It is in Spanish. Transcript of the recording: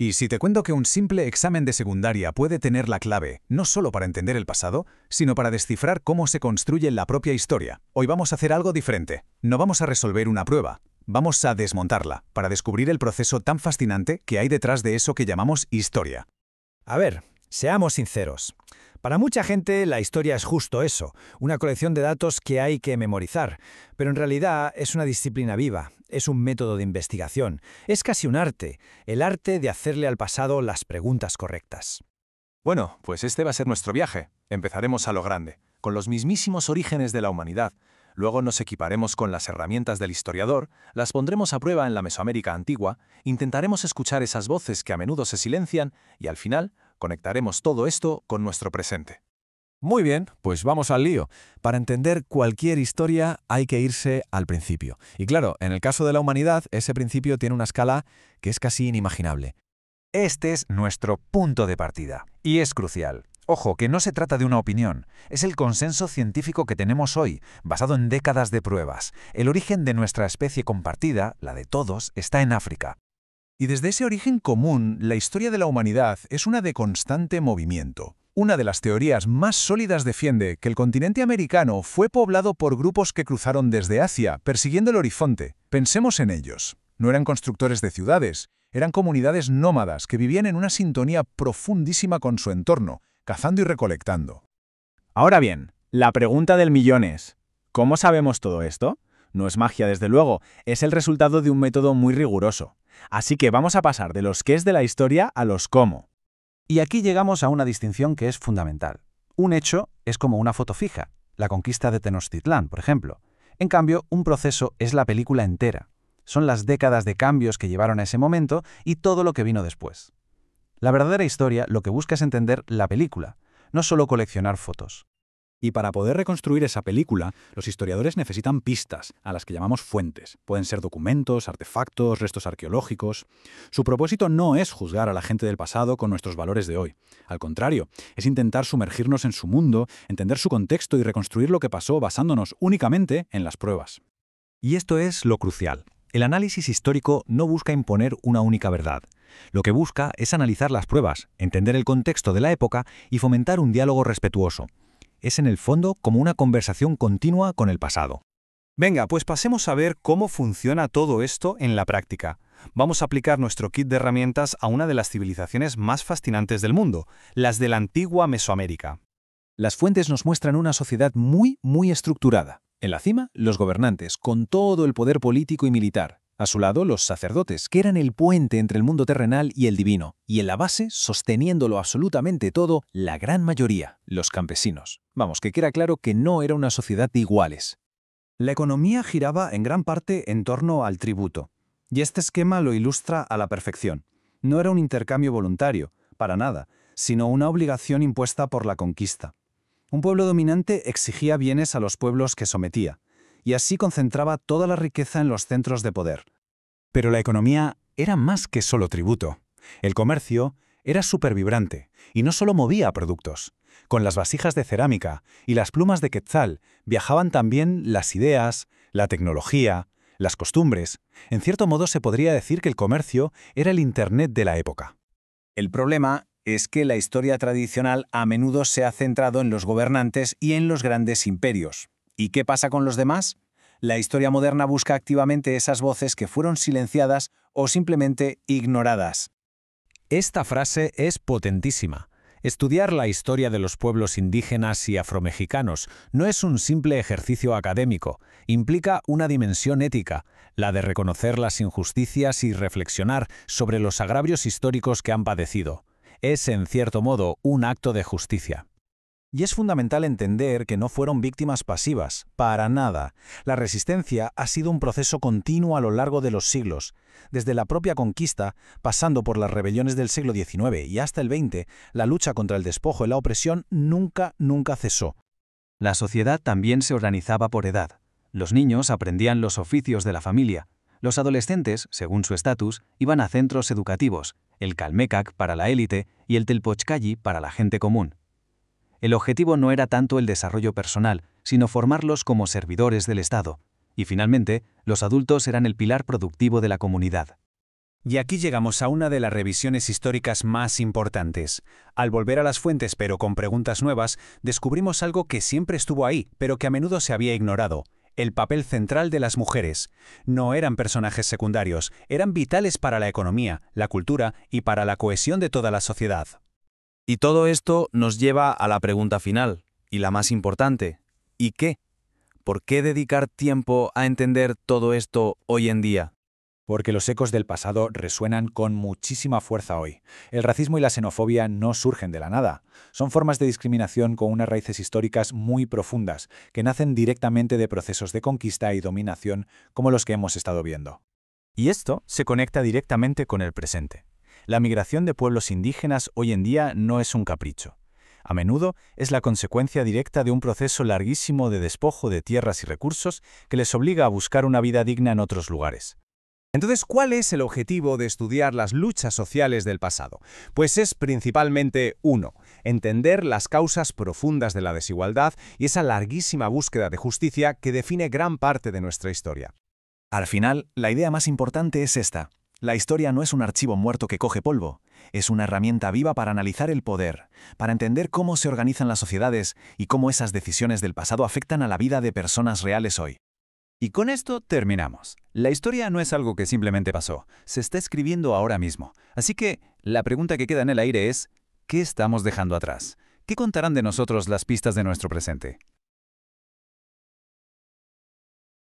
Y si te cuento que un simple examen de secundaria puede tener la clave, no solo para entender el pasado, sino para descifrar cómo se construye la propia historia. Hoy vamos a hacer algo diferente. No vamos a resolver una prueba. Vamos a desmontarla, para descubrir el proceso tan fascinante que hay detrás de eso que llamamos historia. A ver, seamos sinceros. Para mucha gente la historia es justo eso, una colección de datos que hay que memorizar, pero en realidad es una disciplina viva, es un método de investigación, es casi un arte, el arte de hacerle al pasado las preguntas correctas. Bueno, pues este va a ser nuestro viaje. Empezaremos a lo grande, con los mismísimos orígenes de la humanidad. Luego nos equiparemos con las herramientas del historiador, las pondremos a prueba en la Mesoamérica antigua, intentaremos escuchar esas voces que a menudo se silencian y al final conectaremos todo esto con nuestro presente. Muy bien, pues vamos al lío. Para entender cualquier historia hay que irse al principio. Y claro, en el caso de la humanidad, ese principio tiene una escala que es casi inimaginable. Este es nuestro punto de partida, y es crucial. Ojo, que no se trata de una opinión, es el consenso científico que tenemos hoy, basado en décadas de pruebas. El origen de nuestra especie compartida, la de todos, está en África. Y desde ese origen común, la historia de la humanidad es una de constante movimiento. Una de las teorías más sólidas defiende que el continente americano fue poblado por grupos que cruzaron desde Asia, persiguiendo el horizonte. Pensemos en ellos. No eran constructores de ciudades, eran comunidades nómadas que vivían en una sintonía profundísima con su entorno, cazando y recolectando. Ahora bien, la pregunta del millón es, ¿cómo sabemos todo esto? No es magia, desde luego, es el resultado de un método muy riguroso. Así que vamos a pasar de los qués de la historia a los cómo. Y aquí llegamos a una distinción que es fundamental. Un hecho es como una foto fija, la conquista de Tenochtitlán, por ejemplo. En cambio, un proceso es la película entera. Son las décadas de cambios que llevaron a ese momento y todo lo que vino después. La verdadera historia lo que busca es entender la película, no solo coleccionar fotos. Y para poder reconstruir esa película, los historiadores necesitan pistas, a las que llamamos fuentes. Pueden ser documentos, artefactos, restos arqueológicos. Su propósito no es juzgar a la gente del pasado con nuestros valores de hoy. Al contrario, es intentar sumergirnos en su mundo, entender su contexto y reconstruir lo que pasó basándonos únicamente en las pruebas. Y esto es lo crucial. El análisis histórico no busca imponer una única verdad. Lo que busca es analizar las pruebas, entender el contexto de la época y fomentar un diálogo respetuoso. Es en el fondo como una conversación continua con el pasado. Venga, pues pasemos a ver cómo funciona todo esto en la práctica. Vamos a aplicar nuestro kit de herramientas a una de las civilizaciones más fascinantes del mundo, las de la antigua Mesoamérica. Las fuentes nos muestran una sociedad muy estructurada. En la cima, los gobernantes, con todo el poder político y militar. A su lado, los sacerdotes, que eran el puente entre el mundo terrenal y el divino. Y en la base, sosteniéndolo absolutamente todo, la gran mayoría, los campesinos. Vamos, que queda claro que no era una sociedad de iguales. La economía giraba en gran parte en torno al tributo. Y este esquema lo ilustra a la perfección. No era un intercambio voluntario, para nada, sino una obligación impuesta por la conquista. Un pueblo dominante exigía bienes a los pueblos que sometía, y así concentraba toda la riqueza en los centros de poder. Pero la economía era más que solo tributo. El comercio era supervibrante y no solo movía productos. Con las vasijas de cerámica y las plumas de quetzal viajaban también las ideas, la tecnología, las costumbres. En cierto modo se podría decir que el comercio era el Internet de la época. El problema es que la historia tradicional a menudo se ha centrado en los gobernantes y en los grandes imperios. ¿Y qué pasa con los demás? La historia moderna busca activamente esas voces que fueron silenciadas o simplemente ignoradas. Esta frase es potentísima. Estudiar la historia de los pueblos indígenas y afromexicanos no es un simple ejercicio académico, implica una dimensión ética, la de reconocer las injusticias y reflexionar sobre los agravios históricos que han padecido. Es, en cierto modo, un acto de justicia. Y es fundamental entender que no fueron víctimas pasivas, para nada. La resistencia ha sido un proceso continuo a lo largo de los siglos. Desde la propia conquista, pasando por las rebeliones del siglo XIX y hasta el XX, la lucha contra el despojo y la opresión nunca cesó. La sociedad también se organizaba por edad. Los niños aprendían los oficios de la familia. Los adolescentes, según su estatus, iban a centros educativos, el Calmecac para la élite y el Telpochcalli para la gente común. El objetivo no era tanto el desarrollo personal, sino formarlos como servidores del Estado. Y finalmente, los adultos eran el pilar productivo de la comunidad. Y aquí llegamos a una de las revisiones históricas más importantes. Al volver a las fuentes, pero con preguntas nuevas, descubrimos algo que siempre estuvo ahí, pero que a menudo se había ignorado: el papel central de las mujeres. No eran personajes secundarios, eran vitales para la economía, la cultura y para la cohesión de toda la sociedad. Y todo esto nos lleva a la pregunta final, y la más importante. ¿Y qué? ¿Por qué dedicar tiempo a entender todo esto hoy en día? Porque los ecos del pasado resuenan con muchísima fuerza hoy. El racismo y la xenofobia no surgen de la nada. Son formas de discriminación con unas raíces históricas muy profundas, que nacen directamente de procesos de conquista y dominación como los que hemos estado viendo. Y esto se conecta directamente con el presente. La migración de pueblos indígenas hoy en día no es un capricho. A menudo es la consecuencia directa de un proceso larguísimo de despojo de tierras y recursos que les obliga a buscar una vida digna en otros lugares. Entonces, ¿cuál es el objetivo de estudiar las luchas sociales del pasado? Pues es principalmente, 1, entender las causas profundas de la desigualdad y esa larguísima búsqueda de justicia que define gran parte de nuestra historia. Al final, la idea más importante es esta. La historia no es un archivo muerto que coge polvo, es una herramienta viva para analizar el poder, para entender cómo se organizan las sociedades y cómo esas decisiones del pasado afectan a la vida de personas reales hoy. Y con esto terminamos. La historia no es algo que simplemente pasó, se está escribiendo ahora mismo. Así que la pregunta que queda en el aire es: ¿qué estamos dejando atrás? ¿Qué contarán de nosotros las pistas de nuestro presente?